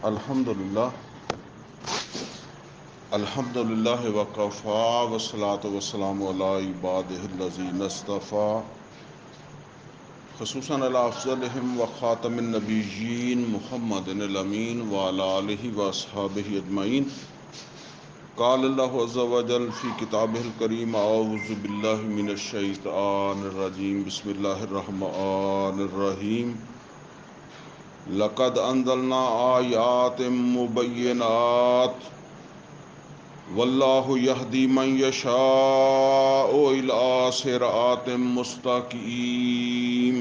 الحمدللہ الحمدللہ وکفا والصلاة والسلام علی عبادہ الذین اصطفیٰ خصوصاً علی افضلہم وخاتم النبیین محمد الامین وعلی آلہ واصحابہ اجمعین. قال اللہ عز وجل فی کتابہ الکریم اعوذ باللہ من الشیطان الرجیم بسم اللہ الرحمن الرحیم. لقد انزلنا آیات مبینات واللہ یہدی من یشاء الی صراط مستقیم.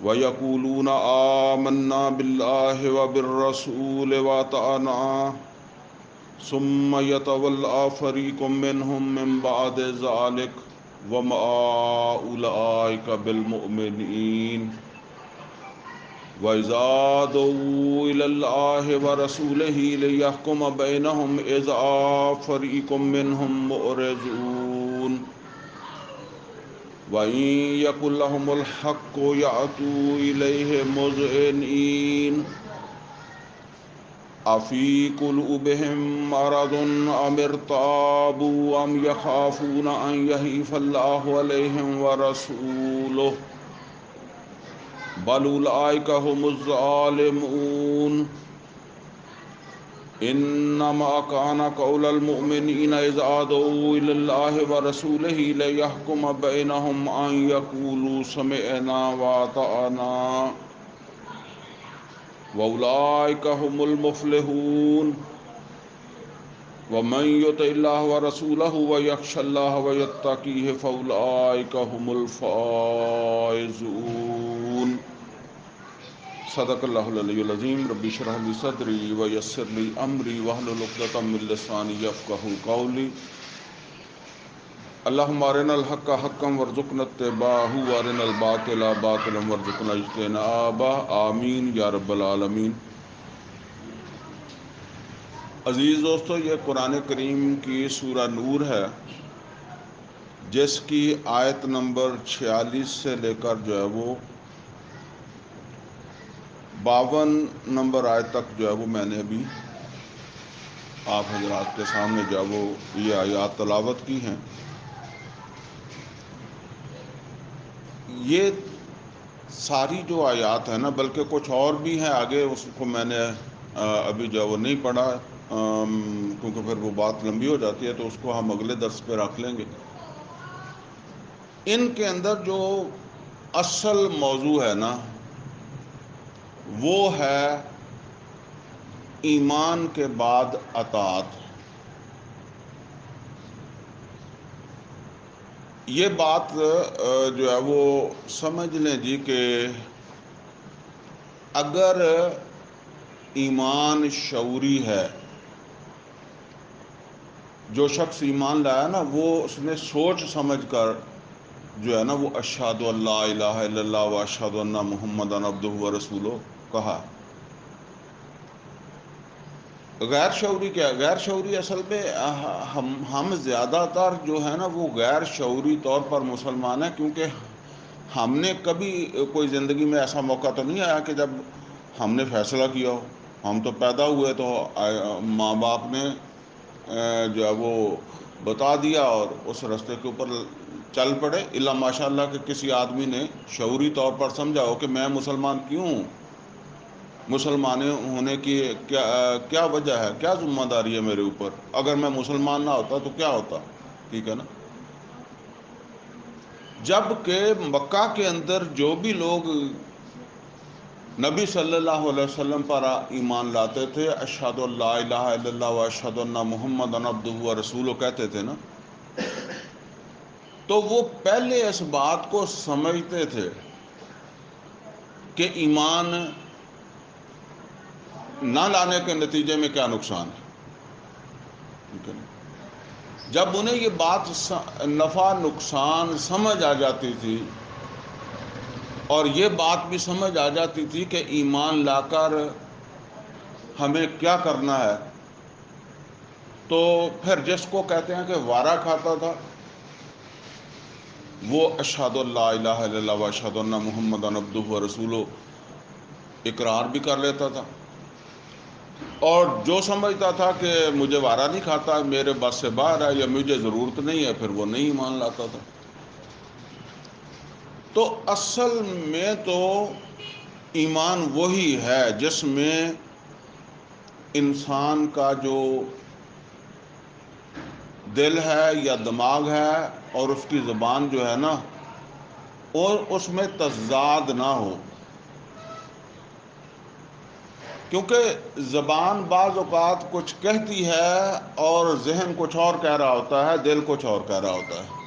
ویقولون آمنا باللہ وبالرسول واطعنا ثم یتولی فریق منہم من بعد ذلک وما اولئک بالمؤمنین. وَإِذَا دُعُوا إِلَى اللَّهِ وَرَسُولِهِ لِيَحْكُمَ بَيْنَهُمْ إِذَا فَرِيقٌ مِّنْهُم مُّعْرِضُونَ. وَإِن يَكُن لَّهُمُ الْحَقُّ يَأْتُوا إِلَيْهِ مُذْعِنِينَ. أَفِي قُلُوبِهِم مَّرَضٌ أَمِ ارْتَابُوا أَمْ يَخَافُونَ أَن يَحِيفَ اللَّهُ عَلَيْهِمْ وَرَسُولُهُ بل اولئک هم الظالمون. انما كان قول المؤمنین اذا دعوا الى الله ورسوله ليحكم بينهم ان يقولوا سمعنا واطعنا واولئک هم المفلحون. ومن يطع الله ورسوله ويخشى الله ويتقيه فاولئک هم الفائزون. صدق اللہ العلی العظیم. رب اشرح لی صدری ویسر لی امری واحلل عقدۃ من لسانی یفقہوا قولی. اللہم ارنا الحق حقا وارزقنا اتباعہ وارنا الباطل باطلا وارزقنا اجتنابہ. آمین یا رب العالمین. عزیز دوستو، یہ قرآن کریم کی سورہ نور ہے جس کی آیت نمبر 46 سے لے کر جو ہے وہ 52 نمبر آیت تک جو ہے وہ میں نے ابھی آپ حضرات کے سامنے جو ہے وہ یہ آیات تلاوت کی ہیں. یہ ساری جو آیات ہیں نا، بلکہ کچھ اور بھی ہیں آگے، اس کو میں نے ابھی جو ہے وہ نہیں پڑھا کیونکہ پھر وہ بات لمبی ہو جاتی ہے، تو اس کو ہم اگلے درس پہ رکھ لیں گے. ان کے اندر جو اصل موضوع ہے نا، وہ ہے ایمان کے بعد اطاعت. یہ بات جو ہے وہ سمجھ لیں جی کہ اگر ایمان شعوری ہے، جو شخص ایمان لایا نا، وہ اس نے سوچ سمجھ کر جو ہے نا وہ اشہد ان لا الہ الا اللہ و اشہد ان محمدا عبدہ ورسولہ کہا. غیر شعوری کیا ہے؟ غیر شعوری اصل میں ہم زیادہ تر جو ہے نا وہ غیر شعوری طور پر مسلمان ہیں، کیونکہ ہم نے کبھی کوئی زندگی میں ایسا موقع تو نہیں آیا کہ جب ہم نے فیصلہ کیا ہو. ہم تو پیدا ہوئے تو ماں باپ نے جو ہے وہ بتا دیا اور اس راستے کے اوپر چل پڑے. الا ماشاء اللہ کہ کسی آدمی نے شعوری طور پر سمجھا ہو کہ میں مسلمان کیوں ہوں، مسلمان ہونے کی کیا وجہ ہے، کیا ذمہ داری ہے میرے اوپر، اگر میں مسلمان نہ ہوتا تو کیا ہوتا. ٹھیک ہے نا. جب کہ مکہ کے اندر جو بھی لوگ نبی صلی اللہ علیہ وسلم پر ایمان لاتے تھے، اشہد ان لا الہ الا اللہ و اشہد ان محمدا عبدہ ورسولہ کہتے تھے نا، تو وہ پہلے اس بات کو سمجھتے تھے کہ ایمان نہ لانے کے نتیجے میں کیا نقصان ہے. جب انہیں یہ بات نفع نقصان سمجھ آ جاتی تھی، اور یہ بات بھی سمجھ آ جاتی تھی کہ ایمان لا کر ہمیں کیا کرنا ہے، تو پھر جس کو کہتے ہیں کہ وعدہ کھاتا تھا، وہ اشہد ان لا الہ الا اللہ و اشہد ان محمدا عبدہ ورسولہ اقرار بھی کر لیتا تھا، اور جو سمجھتا تھا کہ مجھے وارا نہیں کھاتا، میرے بس سے باہر ہے یا مجھے ضرورت نہیں ہے، پھر وہ نہیں مان لاتا تھا۔ تو اصل میں تو ایمان وہی ہے جس میں انسان کا جو دل ہے یا دماغ ہے اور اس کی زبان جو ہے نا، اور اس میں تضاد نہ ہو، کیونکہ زبان بعض اوقات کچھ کہتی ہے اور ذہن کچھ اور کہہ رہا ہوتا ہے، دل کچھ اور کہہ رہا ہوتا ہے۔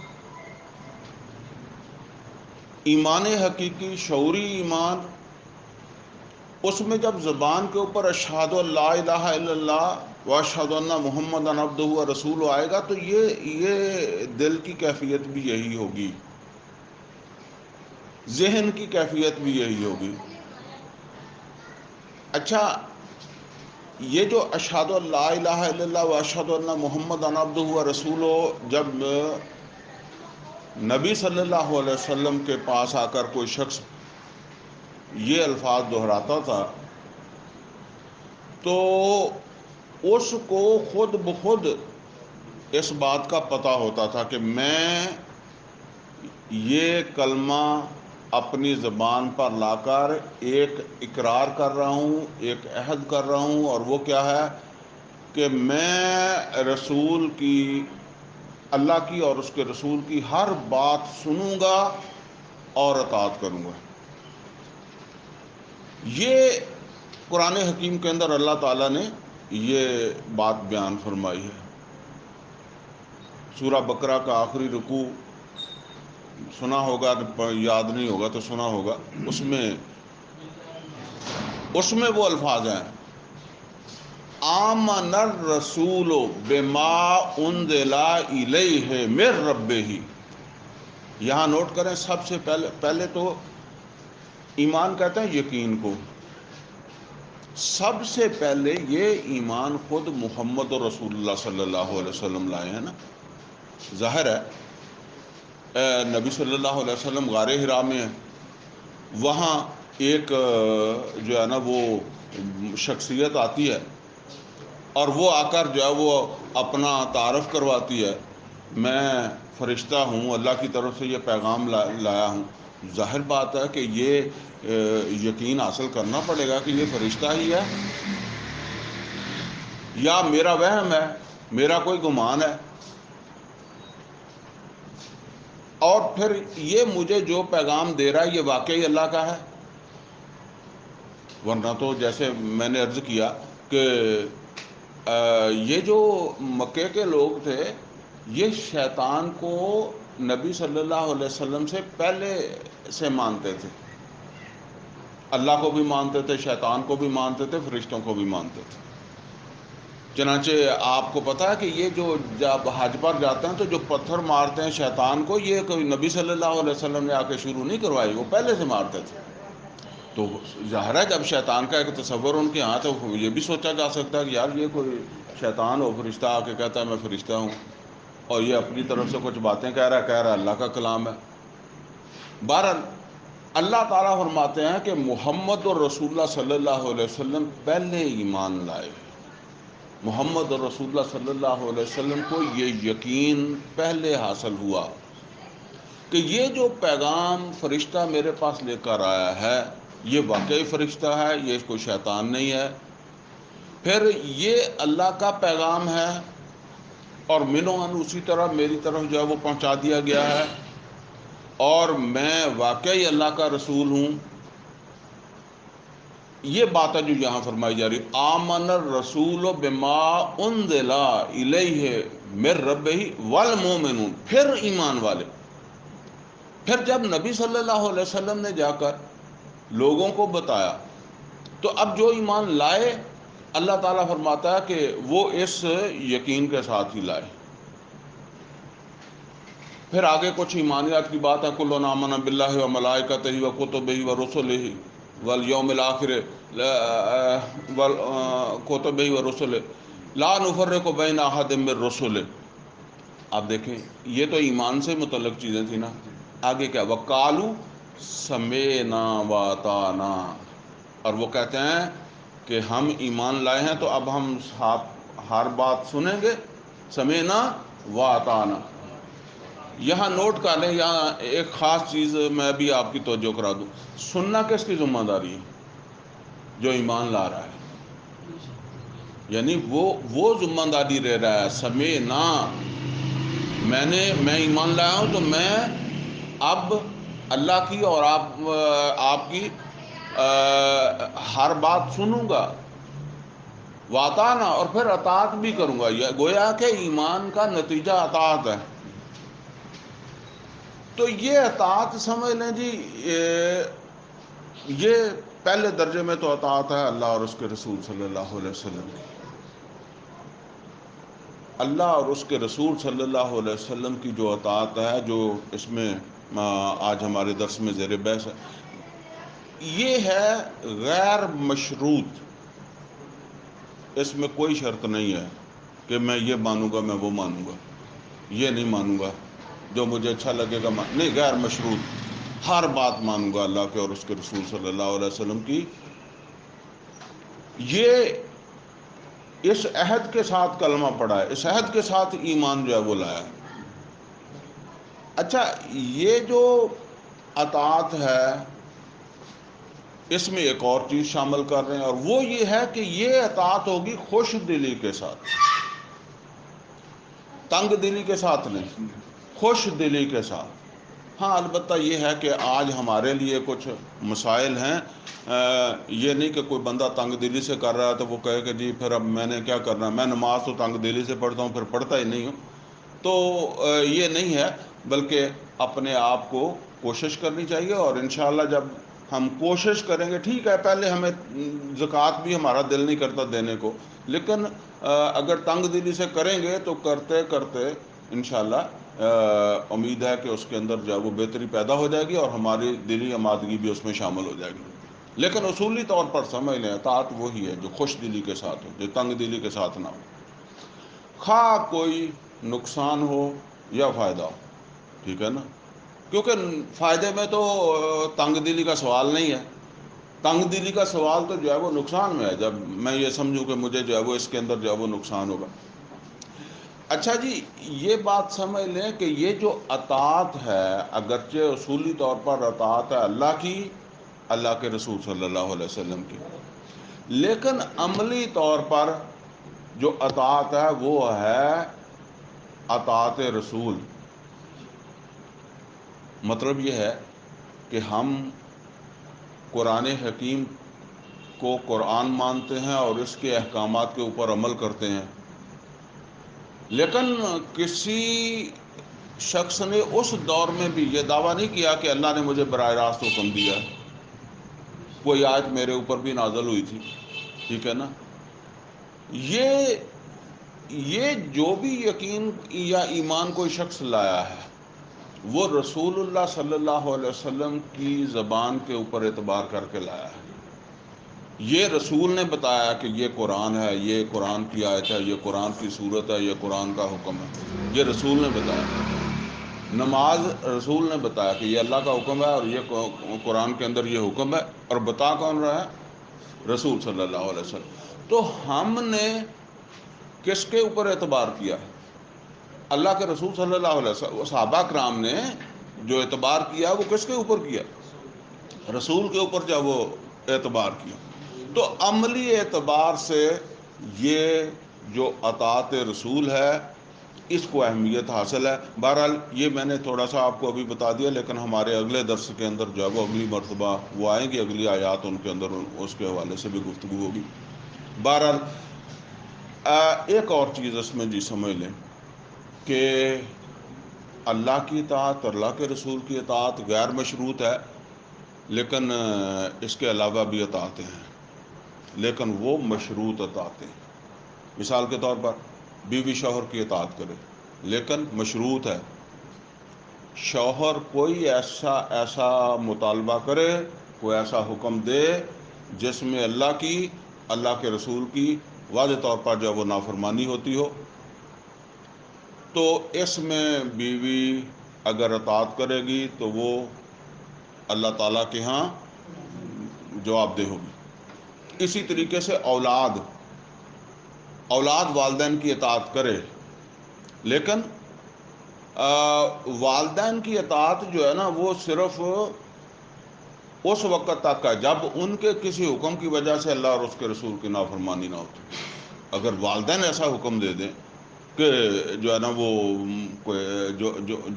ایمان حقیقی، شعوری ایمان، اس میں جب زبان کے اوپر اشہد لا الہ الا اللہ و اشہد ان محمد عبدہ و رسول آئے گا، تو یہ دل کی کیفیت بھی یہی ہوگی، ذہن کی کیفیت بھی یہی ہوگی۔ اچھا، یہ جو اشہد لا الہ الا اللہ و اشہد ان محمد عبدہ و رسول، جب نبی صلی اللہ علیہ وسلم کے پاس آ کر کوئی شخص یہ الفاظ دہراتا تھا تو اس کو خود بخود اس بات کا پتہ ہوتا تھا کہ میں یہ کلمہ اپنی زبان پر لا کر ایک اقرار کر رہا ہوں، ایک عہد کر رہا ہوں، اور وہ کیا ہے کہ میں رسول کی، اللہ کی اور اس کے رسول کی ہر بات سنوں گا اور اطاعت کروں گا۔ یہ قرآن حکیم کے اندر اللہ تعالیٰ نے یہ بات بیان فرمائی ہے۔ سورہ بقرہ کا آخری رکوع سنا ہوگا، یاد نہیں ہوگا تو سنا ہوگا، اس میں وہ الفاظ ہیں، آمن الرسول بما انزل الیہ من ربہ۔ یہاں نوٹ کریں، سب سے پہلے تو ایمان کہتے ہیں یقین کو، سب سے پہلے یہ ایمان خود محمد رسول اللہ صلی اللہ علیہ وسلم لائے ہیں نا۔ ظاہر ہے نبی صلی اللہ علیہ وسلم غار حرا میں ہیں، وہاں ایک جو ہے نا وہ شخصیت آتی ہے اور وہ آ کر جو ہے وہ اپنا تعارف کرواتی ہے، میں فرشتہ ہوں، اللہ کی طرف سے یہ پیغام لایا ہوں۔ ظاہر بات ہے کہ یہ یقین حاصل کرنا پڑے گا کہ یہ فرشتہ ہی ہے یا میرا وہم ہے، میرا کوئی گمان ہے، اور پھر یہ مجھے جو پیغام دے رہا ہے یہ واقعی اللہ کا ہے۔ ورنہ تو جیسے میں نے عرض کیا کہ یہ جو مکے کے لوگ تھے یہ شیطان کو نبی صلی اللہ علیہ وسلم سے پہلے سے مانتے تھے، اللہ کو بھی مانتے تھے، شیطان کو بھی مانتے تھے، فرشتوں کو بھی مانتے تھے۔ چنانچہ آپ کو پتہ ہے کہ یہ جو جب حج پر جاتے ہیں تو جو پتھر مارتے ہیں شیطان کو، یہ کوئی نبی صلی اللہ علیہ وسلم نے آ کے شروع نہیں کروائی، وہ پہلے سے مارتے تھے۔ تو ظاہر ہے جب شیطان کا ایک تصور ان کے ہاں، تو یہ بھی سوچا جا سکتا ہے کہ یار یہ کوئی شیطان ہو، فرشتہ آ کے کہتا ہے میں فرشتہ ہوں، اور یہ اپنی طرف سے کچھ باتیں کہہ رہا ہے اللہ کا کلام ہے۔ بہرحال اللہ تعالیٰ فرماتے ہیں کہ محمد اور رسول اللہ صلی اللہ علیہ وسلم پہلے ایمان لائے، محمد اور رسول اللہ صلی اللہ علیہ وسلم کو یہ یقین پہلے حاصل ہوا کہ یہ جو پیغام فرشتہ میرے پاس لے کر آیا ہے یہ واقعی فرشتہ ہے، یہ کوئی شیطان نہیں ہے، پھر یہ اللہ کا پیغام ہے اور منوان اسی طرح میری طرف جو ہے وہ پہنچا دیا گیا ہے، اور میں واقعی اللہ کا رسول ہوں۔ یہ بات ہے جو یہاں فرمائی جا رہی، آمن الرسول بما انزل الیہ من ربہ والمؤمنون، پھر ایمان والے۔ پھر جب نبی صلی اللہ علیہ وسلم نے جا کر لوگوں کو بتایا تو اب جو ایمان لائے اللہ تعالیٰ فرماتا ہے کہ وہ اس یقین کے ساتھ ہی لائے۔ پھر آگے کچھ ایمانیات کی بات ہے، کل آمن باللہ و ملائکتہ و کتبہ و رسلہ والیوم الآخر کتبہ و رسلہ لا نفرق بین احد من رسلہ۔ آپ دیکھیں یہ تو ایمان سے متعلق چیزیں تھیں نا، آگے کیا، وقالوا سمعنا واطعنا، اور وہ کہتے ہیں کہ ہم ایمان لائے ہیں تو اب ہم ہر بات سنیں گے، سمعنا و اطعنا۔ یہاں نوٹ کر لیں، یہاں ایک خاص چیز میں بھی آپ کی توجہ کرا دوں، سننا کس کی ذمہ داری ہے؟ جو ایمان لا رہا ہے، یعنی وہ ذمہ داری رہ رہا ہے، سمعنا، میں ایمان لایا ہوں تو میں اب اللہ کی اور آپ کی ہر بات سنوں گا، واطعنا، اور پھر اطاعت بھی کروں گا۔ یہ گویا کہ ایمان کا نتیجہ اطاعت ہے۔ تو یہ اطاعت سمجھ لیں جی، یہ پہلے درجے میں تو اطاعت ہے اللہ اور اس کے رسول صلی اللہ علیہ وسلم کی۔ اللہ اور اس کے رسول صلی اللہ علیہ وسلم کی جو اطاعت ہے، جو اس میں آج ہمارے درس میں زیر بحث ہے، یہ ہے غیر مشروط۔ اس میں کوئی شرط نہیں ہے کہ میں یہ مانوں گا، میں وہ مانوں گا، یہ نہیں مانوں گا، جو مجھے اچھا لگے گا نہیں، غیر مشروط، ہر بات مانوں گا اللہ کے اور اس کے رسول صلی اللہ علیہ وسلم کی۔ یہ اس عہد کے ساتھ کلمہ پڑھا ہے، اس عہد کے ساتھ ایمان جو ہے وہ لایا ہے۔ اچھا، یہ جو اطاعت ہے اس میں ایک اور چیز شامل کر رہے ہیں، اور وہ یہ ہے کہ یہ اطاعت ہوگی خوش دلی کے ساتھ، تنگ دلی کے ساتھ نہیں، خوش دلی کے ساتھ۔ ہاں البتہ یہ ہے کہ آج ہمارے لیے کچھ مسائل ہیں، یہ نہیں کہ کوئی بندہ تنگ دلی سے کر رہا ہے تو وہ کہے کہ جی پھر اب میں نے کیا کرنا ہے، میں نماز تو تنگ دلی سے پڑھتا ہوں، پھر پڑھتا ہی نہیں ہوں۔ تو یہ نہیں ہے، بلکہ اپنے آپ کو کوشش کرنی چاہیے، اور انشاءاللہ جب ہم کوشش کریں گے، ٹھیک ہے پہلے ہمیں زکوٰۃ بھی ہمارا دل نہیں کرتا دینے کو، لیکن اگر تنگ دلی سے کریں گے تو کرتے کرتے انشاءاللہ امید ہے کہ اس کے اندر جو ہے وہ بہتری پیدا ہو جائے گی، اور ہماری دلی آمادگی بھی اس میں شامل ہو جائے گی۔ لیکن اصولی طور پر سمجھ لیں، اطاعت وہی ہے جو خوش دلی کے ساتھ ہو، جو تنگ دلی کے ساتھ نہ ہو، خواہ کوئی نقصان ہو یا فائدہ ہو، ٹھیک ہے نا؟ کیونکہ فائدے میں تو تنگ دلی کا سوال نہیں ہے، تنگ دلی کا سوال تو جو ہے وہ نقصان میں ہے، جب میں یہ سمجھوں کہ مجھے جو ہے وہ اس کے اندر جو ہے وہ نقصان ہوگا۔ اچھا جی، یہ بات سمجھ لیں کہ یہ جو اطاعت ہے، اگرچہ اصولی طور پر اطاعت ہے اللہ کی، اللہ کے رسول صلی اللہ علیہ وسلم کی، لیکن عملی طور پر جو اطاعت ہے وہ ہے اطاعت رسول۔ مطلب یہ ہے کہ ہم قرآن حکیم کو قرآن مانتے ہیں اور اس کے احکامات کے اوپر عمل کرتے ہیں، لیکن کسی شخص نے اس دور میں بھی یہ دعویٰ نہیں کیا کہ اللہ نے مجھے براہ راست حکم دیا، کوئی آیت میرے اوپر بھی نازل ہوئی تھی، ٹھیک ہے نا؟ یہ جو بھی یقین یا ایمان کوئی شخص لایا ہے، وہ رسول اللہ صلی اللہ علیہ وسلم کی زبان کے اوپر اعتبار کر کے لایا ہے۔ یہ رسول نے بتایا کہ یہ قرآن ہے، یہ قرآن کی آیت ہے، یہ قرآن کی صورت ہے، یہ قرآن کا حکم ہے، یہ رسول نے بتایا۔ نماز رسول نے بتایا کہ یہ اللہ کا حکم ہے اور یہ قرآن کے اندر یہ حکم ہے، اور بتا کون رہا ہے؟ رسول صلی اللہ علیہ وسلم۔ تو ہم نے کس کے اوپر اعتبار کیا؟ اللہ کے رسول صلی اللہ علیہ وسلم۔ صحابہ کرام نے جو اعتبار کیا وہ کس کے اوپر کیا؟ رسول کے اوپر جب وہ اعتبار کیا۔ تو عملی اعتبار سے یہ جو اطاعت رسول ہے اس کو اہمیت حاصل ہے۔ بہرحال یہ میں نے تھوڑا سا آپ کو ابھی بتا دیا، لیکن ہمارے اگلے درس کے اندر جو ہے وہ اگلی مرتبہ وہ آئیں گی، اگلی آیات ان کے اندر اس کے حوالے سے بھی گفتگو ہوگی۔ بہرحال ایک اور چیز اس میں جی سمجھ لیں کہ اللہ کی اطاعت، اللہ کے رسول کی اطاعت غیر مشروط ہے، لیکن اس کے علاوہ بھی اطاعتیں ہیں، لیکن وہ مشروط اطاعتیں۔ مثال کے طور پر بیوی شوہر کی اطاعت کرے، لیکن مشروط ہے، شوہر کوئی ایسا مطالبہ کرے، کوئی ایسا حکم دے جس میں اللہ کی، اللہ کے رسول کی واضح طور پر جب وہ نافرمانی ہوتی ہو، تو اس میں بیوی اگر اطاعت کرے گی تو وہ اللہ تعالیٰ کے ہاں جواب دہ ہوگی۔ اسی طریقے سے اولاد والدین کی اطاعت کرے، لیکن والدین کی اطاعت جو ہے نا وہ صرف اس وقت تک ہے جب ان کے کسی حکم کی وجہ سے اللہ اور اس کے رسول کی نافرمانی نہ ہوتی۔ اگر والدین ایسا حکم دے دیں کہ جو ہے نا وہ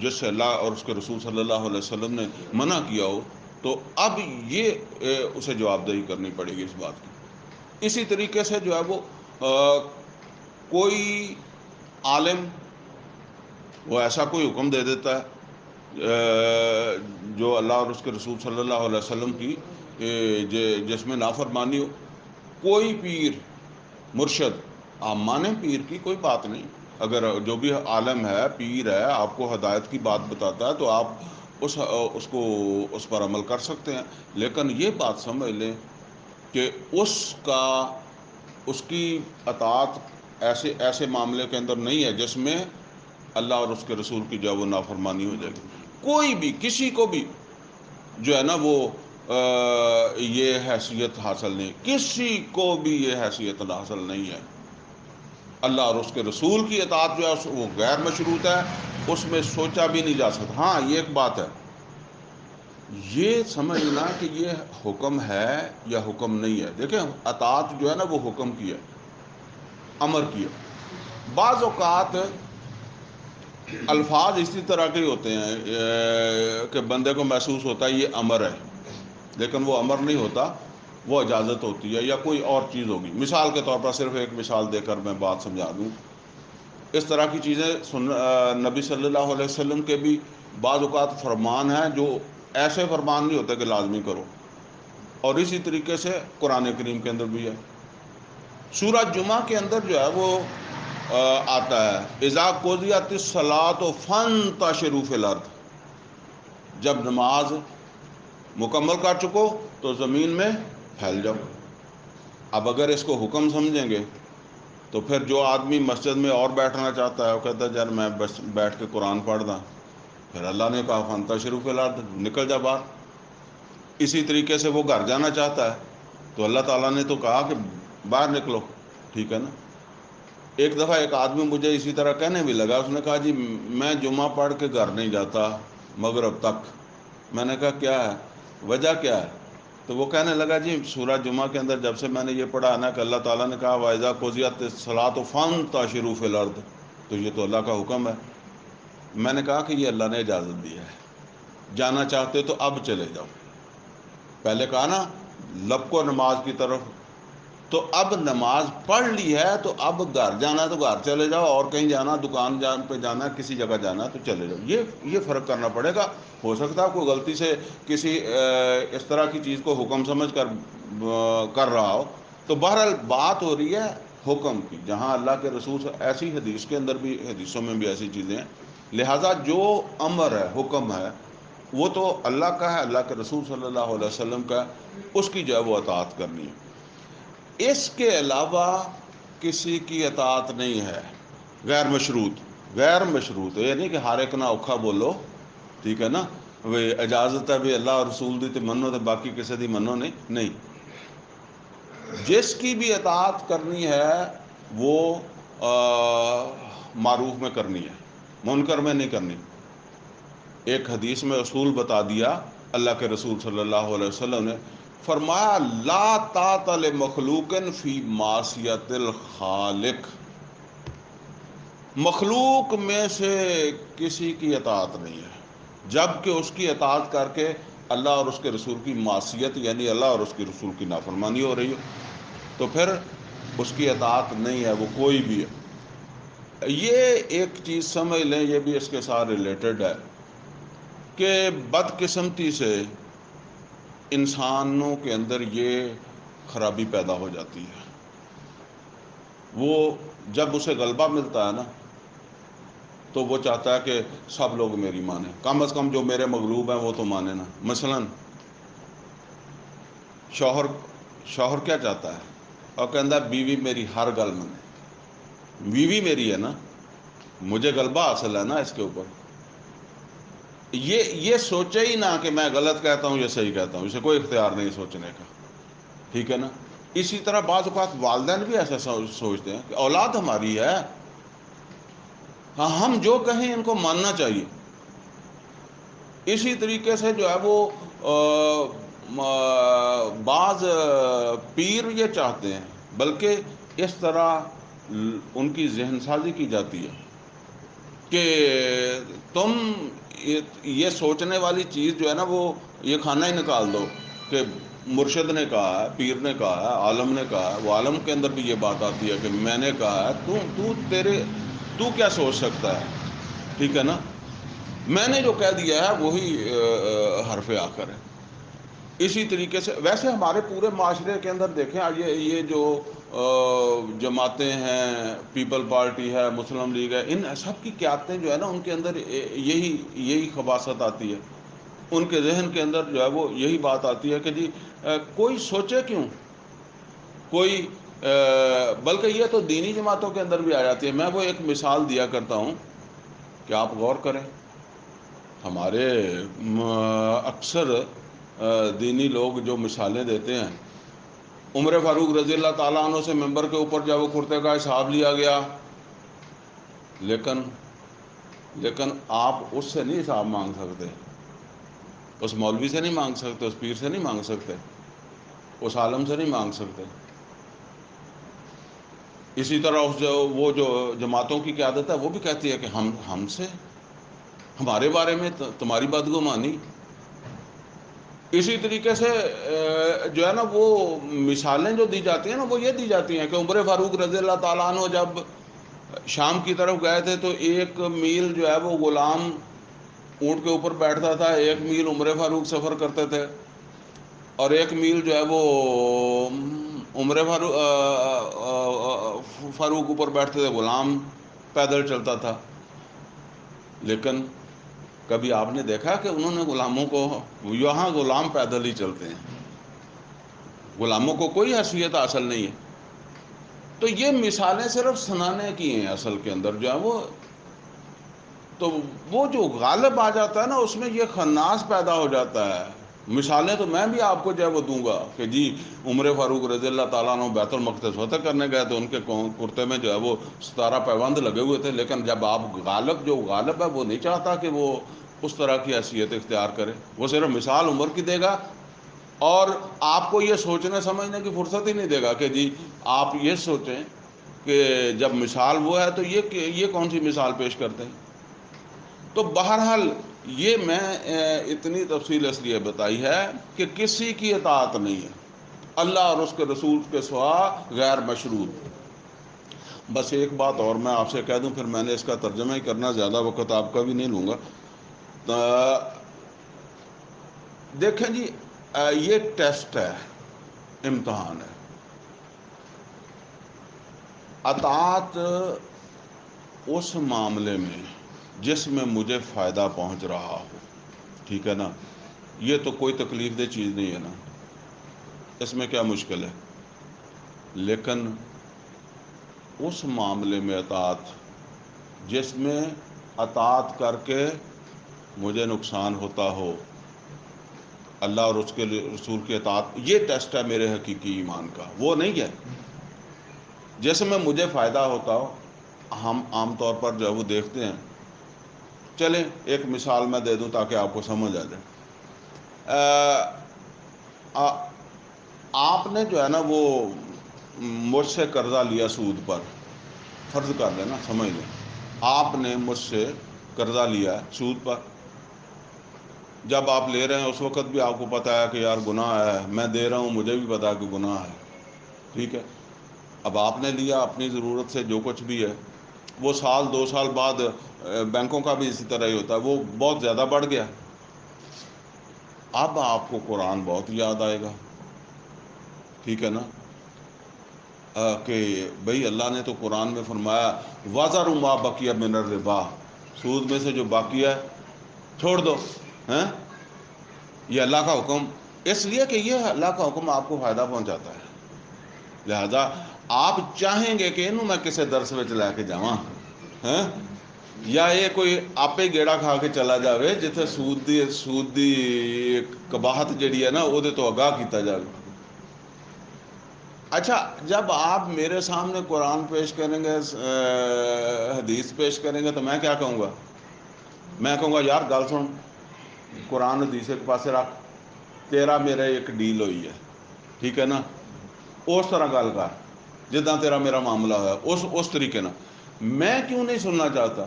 جس سے اللہ اور اس کے رسول صلی اللہ علیہ وسلم نے منع کیا ہو، تو اب یہ اسے جواب دہی کرنی پڑے گی اس بات کی۔ اسی طریقے سے جو ہے وہ کوئی عالم وہ ایسا کوئی حکم دے دیتا ہے جو اللہ اور اس کے رسول صلی اللہ علیہ وسلم کی جس میں نافرمانی ہو، کوئی پیر مرشد، آپ مانیں پیر کی کوئی بات نہیں، اگر جو بھی عالم ہے پیر ہے آپ کو ہدایت کی بات بتاتا ہے تو آپ اس پر عمل کر سکتے ہیں، لیکن یہ بات سمجھ لیں کہ اس کی اطاعت ایسے معاملے کے اندر نہیں ہے جس میں اللہ اور اس کے رسول کی جو ہے وہ نافرمانی ہو جائے گی۔ کوئی بھی کسی کو بھی جو ہے نا وہ یہ حیثیت حاصل نہیں، کسی کو بھی یہ حیثیت حاصل نہیں ہے۔ اللہ اور اس کے رسول کی اطاعت جو ہے وہ غیر مشروط ہے، اس میں سوچا بھی نہیں جا سکتا۔ ہاں یہ ایک بات ہے، یہ سمجھنا کہ یہ حکم ہے یا حکم نہیں ہے۔ دیکھیں اطاعت جو ہے نا وہ حکم کی ہے، امر کی ہے۔ بعض اوقات الفاظ اسی طرح کے ہوتے ہیں کہ بندے کو محسوس ہوتا ہے یہ امر ہے، لیکن وہ امر نہیں ہوتا، وہ اجازت ہوتی ہے یا کوئی اور چیز ہوگی۔ مثال کے طور پر صرف ایک مثال دے کر میں بات سمجھا دوں، اس طرح کی چیزیں نبی صلی اللہ علیہ وسلم کے بھی بعض اوقات فرمان ہیں جو ایسے فرمان نہیں ہوتے کہ لازمی کرو، اور اسی طریقے سے قرآن کریم کے اندر بھی ہے۔ سورہ جمعہ کے اندر جو ہے وہ آتا ہے اذا قضیت الصلاۃ فانتشروا فی الارض، جب نماز مکمل کر چکو تو زمین میں پھیل جاؤ۔ اب اگر اس کو حکم سمجھیں گے تو پھر جو آدمی مسجد میں اور بیٹھنا چاہتا ہے وہ کہتا ہے یار میں بس بیٹھ کے قرآن پڑھ دا، پھر اللہ نے کہا فانتشروا فی الارض، نکل جا باہر۔ اسی طریقے سے وہ گھر جانا چاہتا ہے تو اللہ تعالیٰ نے تو کہا کہ باہر نکلو، ٹھیک ہے نا۔ ایک دفعہ ایک آدمی مجھے اسی طرح کہنے بھی لگا، اس نے کہا جی میں جمعہ پڑھ کے گھر نہیں جاتا مغرب تک۔ میں نے کہا کیا ہے، وجہ کیا ہے؟ تو وہ کہنے لگا جی سورہ جمعہ کے اندر جب سے میں نے یہ پڑھا نا کہ اللہ تعالیٰ نے کہا وَإِذَا قُضِيَتِ الصَّلَاةُ فَانتَشِرُوا فِي الْأَرْضِ، تو یہ تو اللہ کا حکم ہے۔ میں نے کہا کہ یہ اللہ نے اجازت دی ہے، جانا چاہتے تو اب چلے جاؤ۔ پہلے کہا نا لب کو نماز کی طرف، تو اب نماز پڑھ لی ہے تو اب گھر جانا تو گھر چلے جاؤ، اور کہیں جانا دکان پہ جانا کسی جگہ جانا تو چلے جاؤ۔ یہ فرق کرنا پڑے گا۔ ہو سکتا ہے کوئی غلطی سے کسی اس طرح کی چیز کو حکم سمجھ کر رہا ہو، تو بہرحال بات ہو رہی ہے حکم کی، جہاں اللہ کے رسول ایسی حدیث کے اندر بھی، حدیثوں میں بھی ایسی چیزیں ہیں، لہٰذا جو امر ہے حکم ہے وہ تو اللہ کا ہے، اللہ کے رسول صلی اللہ علیہ وسلم کا ہے، اس کی جو ہے وہ اطاعت کرنی ہے۔ اس کے علاوہ کسی کی اطاعت نہیں ہے، غیر مشروط ہے، یہ نہیں کہ ہر ایک نہ اوکھا بولو، ٹھیک ہے نا، وہ اجازت ہے بھی اللہ اور رسول دی تے منو تے باقی کسی دی منو نہیں۔ جس کی بھی اطاعت کرنی ہے وہ معروف میں کرنی ہے، منکر میں نہیں کرنی۔ ایک حدیث میں اصول بتا دیا اللہ کے رسول صلی اللہ علیہ وسلم نے، فرمایا لا طاعۃ لمخلوق فی معصیت الخالق، مخلوق میں سے کسی کی اطاعت نہیں ہے جب کہ اس کی اطاعت کر کے اللہ اور اس کے رسول کی معصیت، یعنی اللہ اور اس کے رسول کی نافرمانی ہو رہی ہو، تو پھر اس کی اطاعت نہیں ہے، وہ کوئی بھی ہے۔ یہ ایک چیز سمجھ لیں، یہ بھی اس کے ساتھ ریلیٹڈ ہے کہ بدقسمتی سے انسانوں کے اندر یہ خرابی پیدا ہو جاتی ہے، وہ جب اسے غلبہ ملتا ہے نا تو وہ چاہتا ہے کہ سب لوگ میری مانیں، کم از کم جو میرے مغلوب ہیں وہ تو مانے نا۔ مثلا شوہر کیا چاہتا ہے، اور کہتا ہے بیوی میری ہر گل مانے، بیوی میری ہے نا، مجھے غلبہ حاصل ہے نا اس کے اوپر۔ یہ سوچے ہی نہ کہ میں غلط کہتا ہوں یا صحیح کہتا ہوں، اسے کوئی اختیار نہیں سوچنے کا، ٹھیک ہے نا۔ اسی طرح بعض اوقات والدین بھی ایسا سوچتے ہیں کہ اولاد ہماری ہے، ہاں ہم جو کہیں ان کو ماننا چاہیے. اسی طریقے سے جو ہے وہ بعض پیر یہ چاہتے ہیں، بلکہ اس طرح ان کی ذہن سازی کی جاتی ہے کہ تم یہ سوچنے والی چیز جو ہے نا وہ یہ کھانا ہی نکال دو کہ مرشد نے کہا ہے، پیر نے کہا ہے، عالم نے کہا ہے. وہ عالم کے اندر بھی یہ بات آتی ہے کہ میں نے کہا ہے، تو کیا سوچ سکتا ہے. ٹھیک ہے نا، میں نے جو کہہ دیا ہے وہی حرف آخر ہے. اسی طریقے سے ویسے ہمارے پورے معاشرے کے اندر دیکھیں آج یہ جو جماعتیں ہیں، پیپل پارٹی ہے، مسلم لیگ ہے، ان سب کی قیادتیں جو ہے نا ان کے اندر یہی خباثت آتی ہے. ان کے ذہن کے اندر جو ہے وہ یہی بات آتی ہے کہ جی کوئی سوچے کیوں، کوئی بلکہ یہ تو دینی جماعتوں کے اندر بھی آ جاتی ہے. میں وہ ایک مثال دیا کرتا ہوں کہ آپ غور کریں. ہمارے اکثر دینی لوگ جو مثالیں دیتے ہیں، عمر فاروق رضی اللہ تعالیٰ عنہ سے ممبر کے اوپر جب وہ کرتے کا حساب لیا گیا، لیکن آپ اس سے نہیں حساب مانگ سکتے، اس مولوی سے نہیں مانگ سکتے، اس پیر سے نہیں مانگ سکتے، اس عالم سے نہیں مانگ سکتے. اسی طرح وہ جو جماعتوں کی قیادت ہے وہ بھی کہتی ہے کہ ہم سے ہمارے بارے میں تمہاری بدگمانی. اسی طریقے سے جو ہے نا وہ مثالیں جو دی جاتی ہیں نا وہ یہ دی جاتی ہیں کہ عمر فاروق رضی اللہ تعالیٰ عنہ جب شام کی طرف گئے تھے تو 1 میل جو ہے وہ غلام اونٹ کے اوپر بیٹھتا تھا، 1 میل عمر فاروق سفر کرتے تھے، اور 1 میل جو ہے وہ عمر فاروق اوپر بیٹھتے تھے، غلام پیدل چلتا تھا. لیکن کبھی آپ نے دیکھا کہ انہوں نے غلاموں کو، یہاں غلام پیدل ہی چلتے ہیں، غلاموں کو کوئی حیثیت حاصل نہیں ہے. تو یہ مثالیں صرف سنانے کی ہیں، اصل کے اندر جو ہے وہ جو غالب آ جاتا ہے نا اس میں یہ خناس پیدا ہو جاتا ہے. مثالیں تو میں بھی آپ کو جو ہے وہ دوں گا کہ جی عمر فاروق رضی اللہ تعالیٰ عنہ بیت المقدس فتح کرنے گئے تو ان کے کرتے میں جو ہے وہ 17 پیوند لگے ہوئے تھے، لیکن جب آپ جو غالب ہے وہ نہیں چاہتا کہ وہ اس طرح کی حیثیت اختیار کرے، وہ صرف مثال عمر کی دے گا اور آپ کو یہ سوچنے سمجھنے کی فرصت ہی نہیں دے گا کہ جی آپ یہ سوچیں کہ جب مثال وہ ہے تو یہ کون سی مثال پیش کرتے ہیں. تو بہرحال یہ میں اتنی تفصیل اس لیے بتائی ہے کہ کسی کی اطاعت نہیں ہے اللہ اور اس کے رسول کے سوا غیر مشروط. بس ایک بات اور میں آپ سے کہہ دوں، پھر میں نے اس کا ترجمہ ہی کرنا، زیادہ وقت آپ کا بھی نہیں لوں گا. دیکھیں جی یہ ٹیسٹ ہے، امتحان ہے. اطاعت اس معاملے میں جس میں مجھے فائدہ پہنچ رہا ہو، ٹھیک ہے نا، یہ تو کوئی تکلیف دہ چیز نہیں ہے نا، اس میں کیا مشکل ہے. لیکن اس معاملے میں اطاعت جس میں اطاعت کر کے مجھے نقصان ہوتا ہو، اللہ اور اس کے رسول کی اطاعت، یہ ٹیسٹ ہے میرے حقیقی ایمان کا. وہ نہیں ہے جس میں مجھے فائدہ ہوتا ہو. ہم عام طور پر جو ہے وہ دیکھتے ہیں، چلیں ایک مثال میں دے دوں تاکہ آپ کو سمجھ آ جائے. آپ نے جو ہے نا وہ مجھ سے قرضہ لیا سود پر، فرض کر لینا، سمجھ لیں آپ نے مجھ سے قرضہ لیا سود پر. جب آپ لے رہے ہیں اس وقت بھی آپ کو پتہ ہے کہ یار گناہ ہے، میں دے رہا ہوں مجھے بھی پتا ہے کہ گناہ ہے، ٹھیک ہے. اب آپ نے لیا اپنی ضرورت سے جو کچھ بھی ہے، وہ 1-2 سال بعد بینکوں کا بھی اسی طرح ہی ہوتا ہے، وہ بہت زیادہ بڑھ گیا. اب آپ کو قرآن بہت یاد آئے گا، ٹھیک ہے نا، کہ بھئی اللہ نے تو قرآن میں فرمایا وَذَرُوا مَا بَقِیَ مِنَ الرِّبَا، سود میں سے جو باقی ہے چھوڑ دو. یہ اللہ کا حکم، اس لیے کہ یہ اللہ کا حکم آپ کو فائدہ پہنچاتا ہے. لہذا آپ چاہیں گے کہ انہوں میں کسے درس میں لے کے جاواں، یا یہ کوئی آپ ہی گیڑا کھا کے چلا جاوے جتھے سود دی قباحت جڑی ہے نا وہ تو آگاہ کیتا جائے. اچھا جب آپ میرے سامنے قرآن پیش کریں گے حدیث پیش کریں گے تو میں کیا کہوں گا؟ میں کہوں گا یار گل سن، قرآن حدیث ایک پاسے رکھ، تیرا میرا ایک ڈیل ہوئی ہے، ٹھیک ہے نا، اس طرح گل کر جداں تیرا میرا معاملہ ہوا اس طریقے نا۔ میں کیوں نہیں سننا چاہتا؟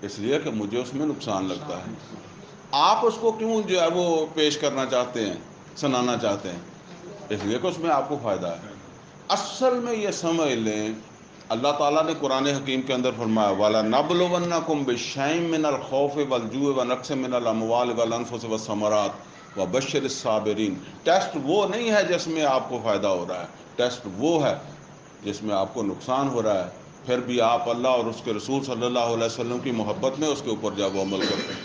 اس لیے کہ مجھے اس میں نقصان لگتا ہے۔ آپ اس کو کیوں جو ہے وہ پیش کرنا چاہتے ہیں، سنانا چاہتے ہیں؟ اس لیے کہ اس میں آپ کو فائدہ ہے۔ اصل میں یہ سمجھ لیں، اللہ تعالیٰ نے قرآن حکیم کے اندر فرمایا وَلَنَبْلُوَنَّكُمْ بِشَيْءٍ مِّنَ الْخَوْفِ وَالْجُوعِ وَنَقْصٍ مِّنَ الْأَمْوَالِ وَالْأَنفُسِ وَالثَّمَرَاتِ وَبَشِّرِ الصَّابِرِينَ۔ ٹیسٹ وہ نہیں ہے جس میں آپ کو فائدہ ہو رہا ہے، ٹیسٹ وہ ہے جس میں آپ کو نقصان ہو رہا ہے، پھر بھی آپ اللہ اور اس کے رسول صلی اللہ علیہ وسلم کی محبت میں اس کے اوپر جب عمل کرتے ہیں۔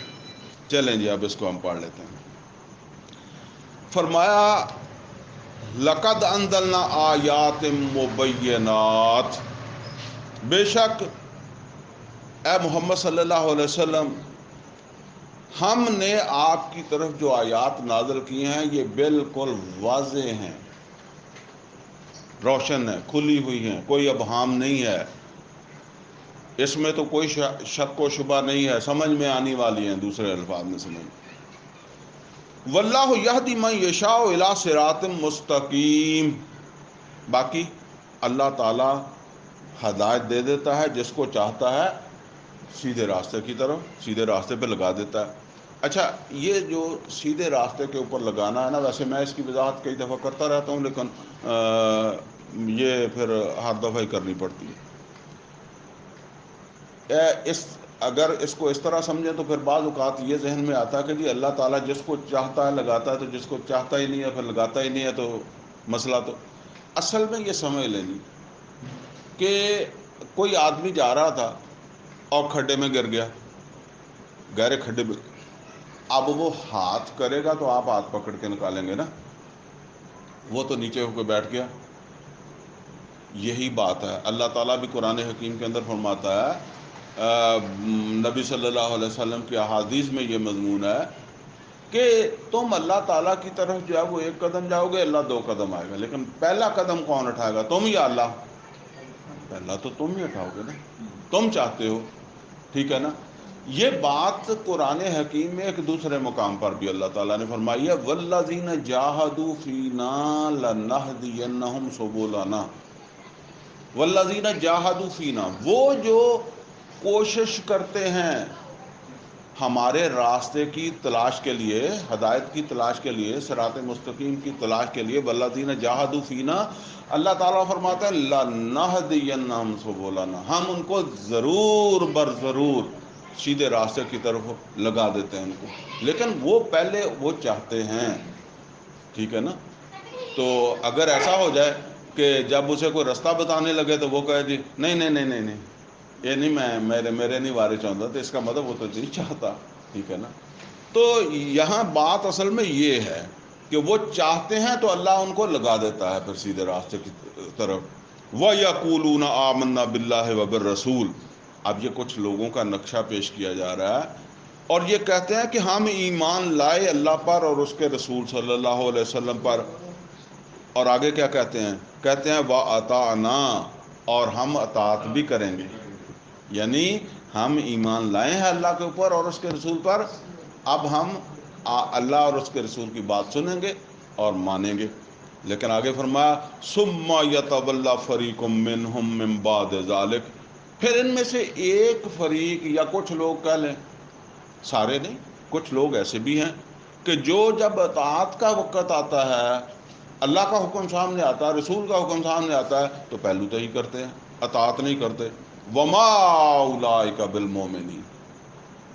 چلیں جی اب اس کو ہم پڑھ لیتے ہیں۔ فرمایا لَقَدْ أَنزَلْنَا آیَاتٍ مُبَيِّنَاتٍ، بے شک اے محمد صلی اللہ علیہ وسلم ہم نے آپ کی طرف جو آیات نازل کی ہیں یہ بالکل واضح ہیں، روشن ہیں، کھلی ہوئی ہیں، کوئی ابہام نہیں ہے، اس میں تو کوئی شک و شبہ نہیں ہے، سمجھ میں آنے والی ہیں، دوسرے الفاظ میں سمجھ۔ واللہ یہدی من یشاء الی صراط مستقیم، باقی اللہ تعالی ہدایت دے دیتا ہے جس کو چاہتا ہے سیدھے راستے کی طرف، سیدھے راستے پہ لگا دیتا ہے۔ اچھا یہ جو سیدھے راستے کے اوپر لگانا ہے نا، ویسے میں اس کی وضاحت کئی دفعہ کرتا رہتا ہوں لیکن یہ پھر ہر دفعہ ہی کرنی پڑتی ہے۔ اگر اس کو اس طرح سمجھیں تو پھر بعض اوقات یہ ذہن میں آتا ہے کہ جی اللہ تعالیٰ جس کو چاہتا ہے لگاتا ہے، تو جس کو چاہتا ہی نہیں ہے پھر لگاتا ہی نہیں ہے، تو مسئلہ تو اصل میں یہ سمجھ لیں جی کہ کوئی آدمی جا رہا تھا اور کھڈے میں گر گیا، گہرے کھڈے میں، اب وہ ہاتھ کرے گا تو آپ ہاتھ پکڑ کے نکالیں گے نا، وہ تو نیچے ہو کے بیٹھ گیا۔ یہی بات ہے، اللہ تعالیٰ بھی قرآن حکیم کے اندر فرماتا ہے، نبی صلی اللہ علیہ وسلم کی احادیث میں یہ مضمون ہے کہ تم اللہ تعالیٰ کی طرف جو ہے وہ ایک قدم جاؤ گے، اللہ دو قدم آئے گا، لیکن پہلا قدم کون اٹھائے گا؟ تم یا اللہ؟ پہلا تو تم ہی اٹھاؤ گے نا، تم چاہتے ہو، ٹھیک ہے نا۔ یہ بات قرآن حکیم میں ایک دوسرے مقام پر بھی اللہ تعالیٰ نے فرمائی ہے والذین جاہدوا فینا لنہدینہم سبلنا، والذین جاہدوا فینا، وہ جو کوشش کرتے ہیں ہمارے راستے کی تلاش کے لیے، ہدایت کی تلاش کے لیے، صراط مستقیم کی تلاش کے لیے، والذین جاہدوا فینا، اللہ تعالیٰ فرماتا ہے لنہدینہم سبلنا، ہم ان کو ضرور بر ضرور سیدھے راستے کی طرف لگا دیتے ہیں ان کو، لیکن وہ پہلے وہ چاہتے ہیں، ٹھیک ہے نا۔ تو اگر ایسا ہو جائے کہ جب اسے کوئی رستہ بتانے لگے تو وہ کہے جی نہیں نہیں نہیں نہیں نہیں یہ نہیں، میں میرے نہیں بارے چاہتا، تو اس کا مطلب وہ تو نہیں چاہتا، ٹھیک ہے نا۔ تو یہاں بات اصل میں یہ ہے کہ وہ چاہتے ہیں تو اللہ ان کو لگا دیتا ہے پھر سیدھے راستے کی طرف۔ وَيَقُولُونَ آمَنَّا بِاللَّهِ وَبِالرَّسُولِ، اب یہ کچھ لوگوں کا نقشہ پیش کیا جا رہا ہے، اور یہ کہتے ہیں کہ ہم ایمان لائے اللہ پر اور اس کے رسول صلی اللہ علیہ وسلم پر، اور آگے کیا کہتے ہیں؟ کہتے ہیں وَأَطَعْنَا، اور ہم اطاعت بھی کریں گے، یعنی ہم ایمان لائے ہیں اللہ کے اوپر اور اس کے رسول پر، اب ہم اللہ اور اس کے رسول کی بات سنیں گے اور مانیں گے۔ لیکن آگے فرمایا ثُمَّ يَتَوَلَّىٰ فَرِيقٌ مِّنْهُم مِّن بَعْدِ ذَلِكَ، پھر ان میں سے ایک فریق یا کچھ لوگ کہہ لیں، سارے نہیں، کچھ لوگ ایسے بھی ہیں کہ جو جب اطاعت کا وقت آتا ہے، اللہ کا حکم سامنے آتا ہے، رسول کا حکم سامنے آتا ہے، تو پہلو تو ہی کرتے ہیں، اطاعت نہیں کرتے۔ وَمَا أُولَٰئِكَ بِالْمُؤْمِنِينَ،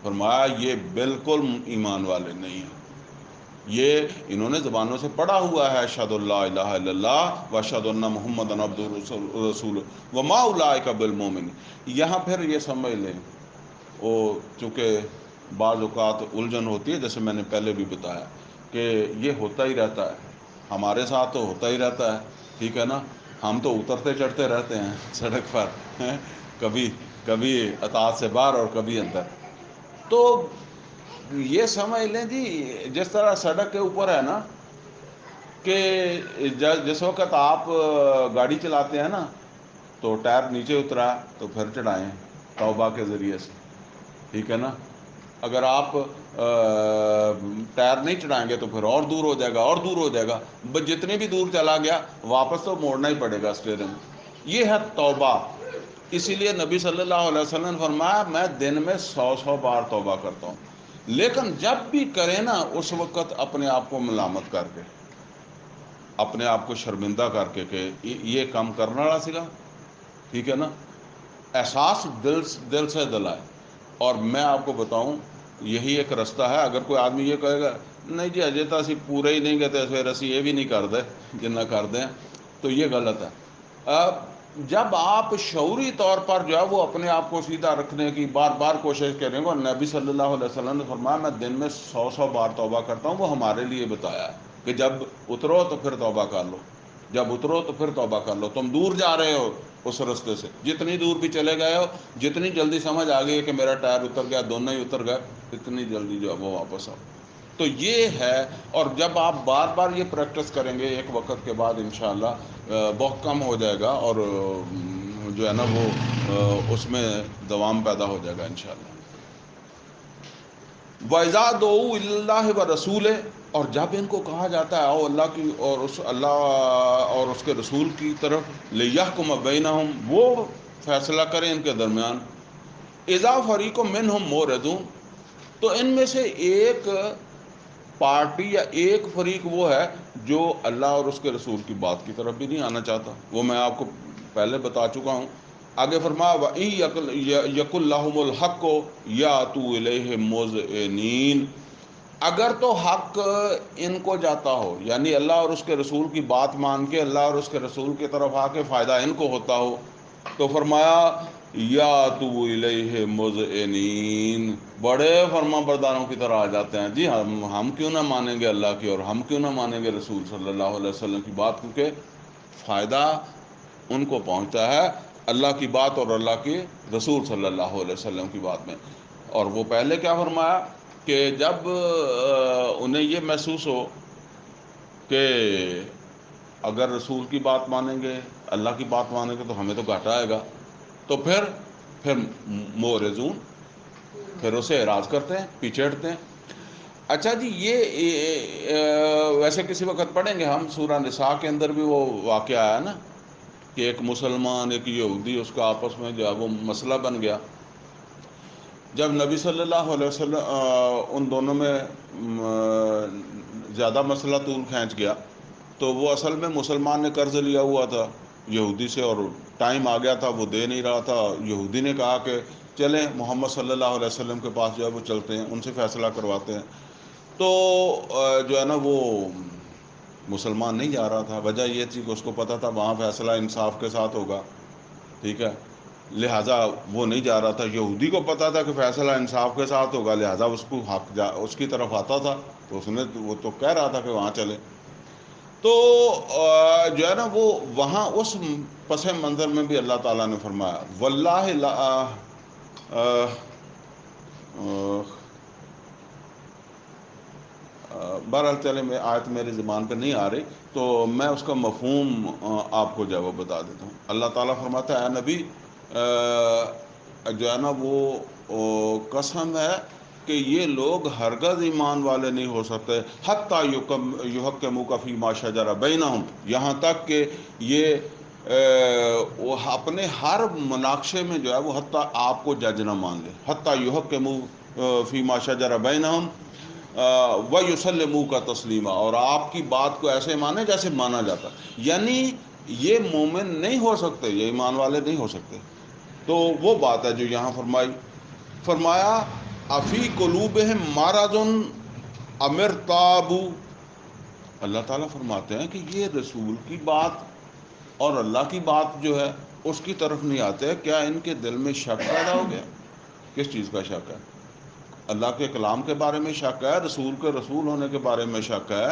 فرمایا یہ بالکل ایمان والے نہیں ہیں، یہ انہوں نے زبانوں سے پڑھا ہوا ہے اشہد اللہ الہ الا اللہ واشہد ان محمدًا عبدہ رسولہ، وما اولئک بالمؤمنین۔ یہاں پھر یہ سمجھ لیں، وہ چونکہ بعض اوقات الجھن ہوتی ہے، جیسے میں نے پہلے بھی بتایا کہ یہ ہوتا ہی رہتا ہے، ہمارے ساتھ تو ہوتا ہی رہتا ہے، ٹھیک ہے نا۔ ہم تو اترتے چڑھتے رہتے ہیں سڑک پر، کبھی اطاعت سے باہر اور کبھی اندر۔ تو یہ سمجھ لیں جی جس طرح سڑک کے اوپر ہے نا، کہ جس وقت آپ گاڑی چلاتے ہیں نا تو ٹائر نیچے اترا تو پھر چڑھائیں توبہ کے ذریعے سے، ٹھیک ہے نا. اگر آپ ٹائر نہیں چڑھائیں گے تو پھر اور دور ہو جائے گا اور دور ہو جائے گا، بس جتنے بھی دور چلا گیا واپس تو موڑنا ہی پڑے گا اسٹیئرنگ. یہ ہے توبہ. اسی لیے نبی صلی اللہ علیہ وسلم نے فرمایا میں دن میں 100 بار توبہ کرتا ہوں. لیکن جب بھی کریں نا اس وقت اپنے آپ کو ملامت کر کے، اپنے آپ کو شرمندہ کر کے کہ یہ کام کرنے والا سگا، ٹھیک ہے نا. احساس دل سے دلائے. اور میں آپ کو بتاؤں یہی ایک رستہ ہے. اگر کوئی آدمی یہ کہے گا نہیں جی اجے تو اسی پورے ہی نہیں کہتے پھر اسی یہ بھی نہیں کر دے جنہ کر دیں، تو یہ غلط ہے. جب آپ شعوری طور پر جو ہے وہ اپنے آپ کو سیدھا رکھنے کی بار بار کوشش کریں گے، نبی صلی اللہ علیہ وسلم نے فرمایا میں دن میں 100 بار توبہ کرتا ہوں. وہ ہمارے لیے بتایا ہے کہ جب اترو تو پھر توبہ کر لو، جب اترو تو پھر توبہ کر لو. تم دور جا رہے ہو اس رستے سے، جتنی دور بھی چلے گئے ہو، جتنی جلدی سمجھ آ گئی ہے کہ میرا ٹائر اتر گیا، دونوں ہی اتر گئے، اتنی جلدی جو ہے وہ واپس آؤ. تو یہ ہے. اور جب آپ بار بار یہ پریکٹس کریں گے ایک وقت کے بعد انشاءاللہ بہت کم ہو جائے گا، اور جو ہے نا وہ اس میں دوام پیدا ہو جائے گا انشاءاللہ. وَإِذَا دُعُوا إِلَى اللَّهِ وَرَسُولِهِ، اور جب ان کو کہا جاتا ہے آؤ اللہ کی اور اللہ اور اس کے رسول کی طرف، لِيَحْكُمَ بَيْنَهُمْ، وہ فیصلہ کریں ان کے درمیان. اذا فریق منہم مورضون، تو ان میں سے ایک پارٹی یا ایک فریق وہ ہے جو اللہ اور اس کے رسول کی بات کی طرف بھی نہیں آنا چاہتا. وہ میں آپ کو پہلے بتا چکا ہوں. آگے فرمایا وَإِن يَكُن لَّهُمُ الْحَقُّ يَأْتُوا إِلَيْهِ مُذْعِنِينَ، اگر تو حق ان کو جاتا ہو، یعنی اللہ اور اس کے رسول کی بات مان کے اللہ اور اس کے رسول کی طرف آ کے فائدہ ان کو ہوتا ہو، تو فرمایا یاتوا الیہ مذعنین، بڑے فرما برداروں کی طرح آ جاتے ہیں. جی ہم کیوں نہ مانیں گے اللہ کی، اور ہم کیوں نہ مانیں گے رسول صلی اللہ علیہ وسلم کی بات، کیونکہ فائدہ ان کو پہنچتا ہے اللہ کی بات اور اللہ کی رسول صلی اللہ علیہ وسلم کی بات میں. اور وہ پہلے کیا فرمایا کہ جب انہیں یہ محسوس ہو کہ اگر رسول کی بات مانیں گے، اللہ کی بات مانیں گے تو ہمیں تو گھاٹا آئے گا، تو پھر مورزون، پھر اسے اعراض کرتے ہیں، پیچھے ہٹتے ہیں. اچھا جی یہ ویسے کسی وقت پڑھیں گے ہم سورہ نساء کے اندر بھی وہ واقعہ آیا نا کہ ایک مسلمان ایک یہودی اس کا آپس میں جو ہے وہ مسئلہ بن گیا. جب نبی صلی اللہ علیہ وسلم ان دونوں میں زیادہ مسئلہ طول کھینچ گیا، تو وہ اصل میں مسلمان نے قرض لیا ہوا تھا یہودی سے، اور ٹائم آ گیا تھا وہ دے نہیں رہا تھا. یہودی نے کہا کہ چلیں محمد صلی اللہ علیہ وسلم کے پاس جو ہے وہ چلتے ہیں، ان سے فیصلہ کرواتے ہیں. تو جو ہے نا وہ مسلمان نہیں جا رہا تھا. وجہ یہ تھی کہ اس کو پتہ تھا وہاں فیصلہ انصاف کے ساتھ ہوگا، ٹھیک ہے، لہٰذا وہ نہیں جا رہا تھا. یہودی کو پتہ تھا کہ فیصلہ انصاف کے ساتھ ہوگا، لہٰذا اس کو حق اس کی طرف آتا تھا، تو اس نے وہ تو کہہ رہا تھا کہ وہاں چلے. تو جو ہے نا وہ وہاں اس پس منظر میں بھی اللہ تعالیٰ نے فرمایا واللہ بہرحال چلے میں آیت میری زبان پہ نہیں آ رہی، تو میں اس کا مفہوم آپ کو جو ہے وہ بتا دیتا ہوں. اللہ تعالیٰ فرماتا ہے اے نبی جو ہے نا وہ قسم ہے کہ یہ لوگ ہرگز ایمان والے نہیں ہو سکتے حتیٰ یحکموک فیما شجر بینہم، یہاں تک کہ یہ وہ اپنے ہر مناقشے میں جو ہے وہ حتیٰ آپ کو جج نہ مان لے. حتیٰ یحکموک فیما شجر بینہم وَيُسَلِّمُوكَ تسلیمہ، اور آپ کی بات کو ایسے مانے جیسے مانا جاتا. یعنی یہ مومن نہیں ہو سکتے، یہ ایمان والے نہیں ہو سکتے. تو وہ بات ہے جو یہاں فرمایا افی قلوبہم مرض ام ارتابوا. اللہ تعالیٰ فرماتے ہیں کہ یہ رسول کی بات اور اللہ کی بات جو ہے اس کی طرف نہیں آتے، کیا ان کے دل میں شک پیدا ہو گیا؟ کس چیز کا شک ہے؟ اللہ کے کلام کے بارے میں شک ہے، رسول کے رسول ہونے کے بارے میں شک ہے.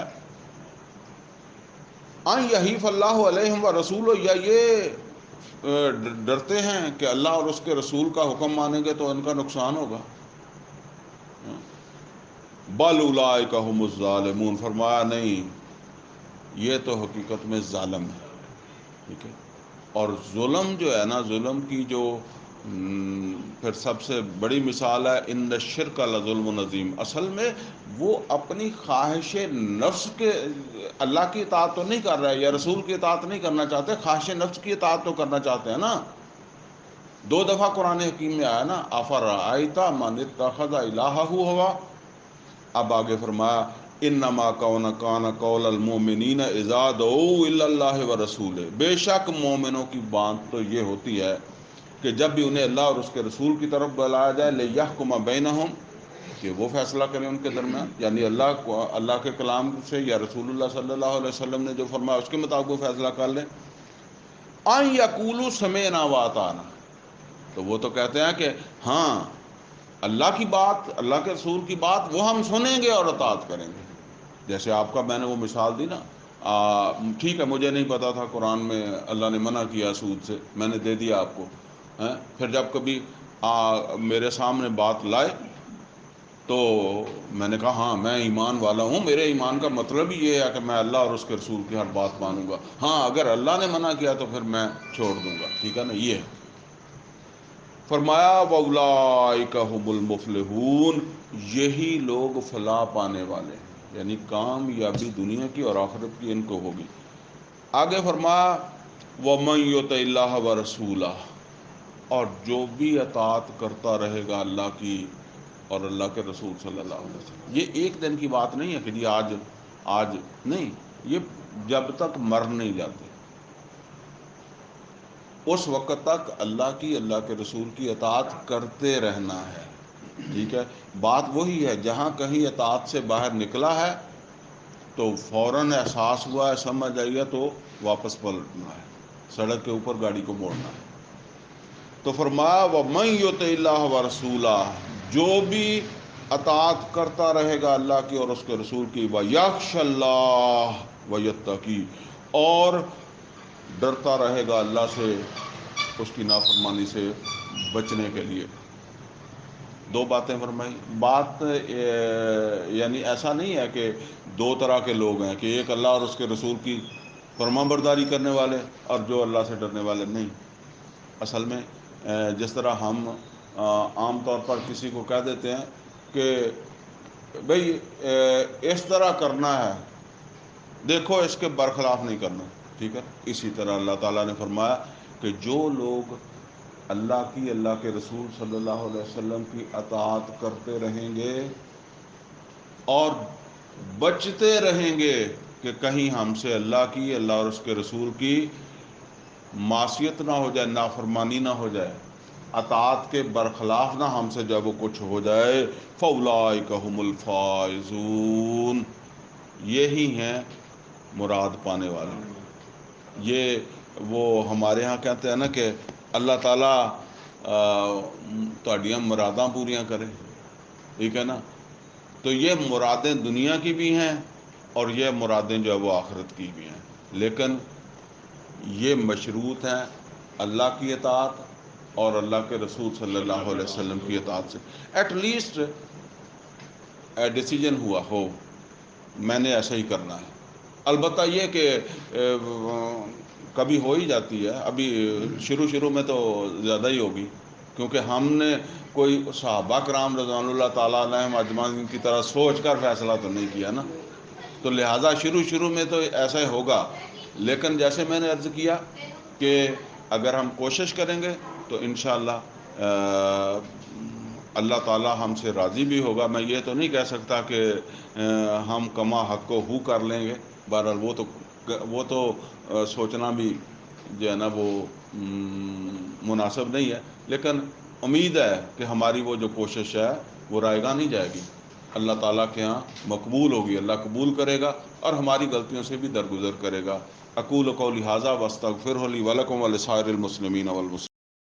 ان یحیف اللہ علیہم و رسول، یا یہ ڈرتے ہیں کہ اللہ اور اس کے رسول کا حکم مانیں گے تو ان کا نقصان ہوگا. بل اولئک ھم الظالمون، فرمایا نہیں یہ تو حقیقت میں ظالم ہے. ٹھیک ہے. اور ظلم جو ہے نا، ظلم کی جو پھر سب سے بڑی مثال ہے ان الشرک لظلم عظیم. اصل میں وہ اپنی خواہش نفس کے اللہ کی اطاعت تو نہیں کر رہا ہے یا رسول کی اطاعت نہیں کرنا چاہتے، خواہش نفس کی اطاعت تو کرنا چاہتے ہیں نا. 2 دفعہ قرآن حکیم میں آیا نا، افرأیت من اتخذ الہہ ہوا. اب آگے فرمایا انما کان قول المؤمنین اذا دعوا الی اللہ ورسولہ. بے شک مومنوں کی بات تو یہ ہوتی ہے کہ جب بھی انہیں اللہ اور اس کے رسول کی طرف بلایا جائے، لیحکم بینہم، کہ وہ فیصلہ کریں ان کے درمیان. یعنی اللہ کے کلام سے یا رسول اللہ صلی اللہ علیہ وسلم نے جو فرمایا اس کے مطابق وہ فیصلہ کر لیں. ان یقولوا سمعنا واطعنا، تو وہ تو کہتے ہیں کہ ہاں اللہ کی بات، اللہ کے رسول کی بات وہ ہم سنیں گے اور اطاعت کریں گے. جیسے آپ کا میں نے وہ مثال دی نا، ٹھیک ہے مجھے نہیں پتا تھا قرآن میں اللہ نے منع کیا سود سے، میں نے دے دیا آپ کو. پھر جب کبھی میرے سامنے بات لائے تو میں نے کہا ہاں میں ایمان والا ہوں، میرے ایمان کا مطلب ہی یہ ہے کہ میں اللہ اور اس کے رسول کی ہر بات مانوں گا. ہاں اگر اللہ نے منع کیا تو پھر میں چھوڑ دوں گا. ٹھیک ہے نا. یہ ہے فرمایا وَأُولَٰئِکَ هُمُ الْمُفْلِحُونَ، یہی لوگ فلاح پانے والے ہیں، یعنی کامیابی دنیا کی اور آخرت کی ان کو ہوگی. آگے فرمایا وَمَن يُطِعِ اللَّهَ وَرَسُولَهُ، اور جو بھی اطاعت کرتا رہے گا اللہ کی اور اللہ کے رسول صلی اللہ علیہ وسلم. یہ ایک دن کی بات نہیں ہے کہ جی آج نہیں، یہ جب تک مر نہیں جاتے اس وقت تک اللہ کی، اللہ کے رسول کی اطاعت کرتے رہنا ہے. ٹھیک ہے. بات وہی ہے، جہاں کہیں اطاعت سے باہر نکلا ہے تو فوراً احساس ہوا ہے، سمجھ آئیے تو واپس پلٹنا ہے، سڑک کے اوپر گاڑی کو موڑنا ہے. تو فرمایا وَمَن يُطِعِ اللَّهَ وَرَسُولَهُ، جو بھی اطاعت کرتا رہے گا اللہ کی اور اس کے رسول کی، وَيَخْشَ اللَّهَ وَيَتَّقِيهِ، اور ڈرتا رہے گا اللہ سے اس کی نافرمانی سے بچنے کے لیے. 2 باتیں فرمائی. بات یعنی ایسا نہیں ہے کہ 2 طرح کے لوگ ہیں کہ ایک اللہ اور اس کے رسول کی فرما برداری کرنے والے اور جو اللہ سے ڈرنے والے. نہیں، اصل میں جس طرح ہم عام طور پر کسی کو کہہ دیتے ہیں کہ بھئی اس طرح کرنا ہے، دیکھو اس کے برخلاف نہیں کرنا. ٹھیک ہے. اسی طرح اللہ تعالیٰ نے فرمایا کہ جو لوگ اللہ کی، اللہ کے رسول صلی اللہ علیہ وسلم کی اطاعت کرتے رہیں گے اور بچتے رہیں گے کہ کہیں ہم سے اللہ کی، اللہ اور اس کے رسول کی معصیت نہ ہو جائے، نافرمانی نہ ہو جائے، اطاعت کے برخلاف نہ ہم سے جب وہ کچھ ہو جائے، فَأُولَٰئِکَ هُمُ الْفَائِزُونَ، یہی ہیں مراد پانے والے. یہ وہ ہمارے ہاں کہتے ہیں نا کہ اللہ تعالیٰ تہاڈیاں مراداں پوریاں کرے. ٹھیک ہے نا. تو یہ مرادیں دنیا کی بھی ہیں اور یہ مرادیں جو ہے وہ آخرت کی بھی ہیں، لیکن یہ مشروط ہیں اللہ کی اطاعت اور اللہ کے رسول صلی اللہ علیہ وسلم کی اطاعت سے. ایٹ لیسٹ ڈیسیجن ہوا ہو میں نے ایسا ہی کرنا ہے. البتہ یہ کہ کبھی ہو ہی جاتی ہے، ابھی شروع میں تو زیادہ ہی ہوگی کیونکہ ہم نے کوئی صحابہ کرام رضوان اللہ تعالیٰ علیہم اجمعین کی طرح سوچ کر فیصلہ تو نہیں کیا نا، تو لہٰذا شروع میں تو ایسا ہی ہوگا. لیکن جیسے میں نے عرض کیا کہ اگر ہم کوشش کریں گے تو انشاءاللہ اللہ تعالیٰ ہم سے راضی بھی ہوگا. میں یہ تو نہیں کہہ سکتا کہ ہم کما حق کو ہو کر لیں گے، بہرحال وہ تو سوچنا بھی جو ہے نا وہ مناسب نہیں ہے، لیکن امید ہے کہ ہماری وہ جو کوشش ہے وہ رائے گاہ نہیں جائے گی، اللہ تعالیٰ کے ہاں مقبول ہوگی، اللہ قبول کرے گا اور ہماری غلطیوں سے بھی درگزر کرے گا. اقول قولی ھذا واستغفرہ لی ولکم ولسائر المسلمین والمسلمات.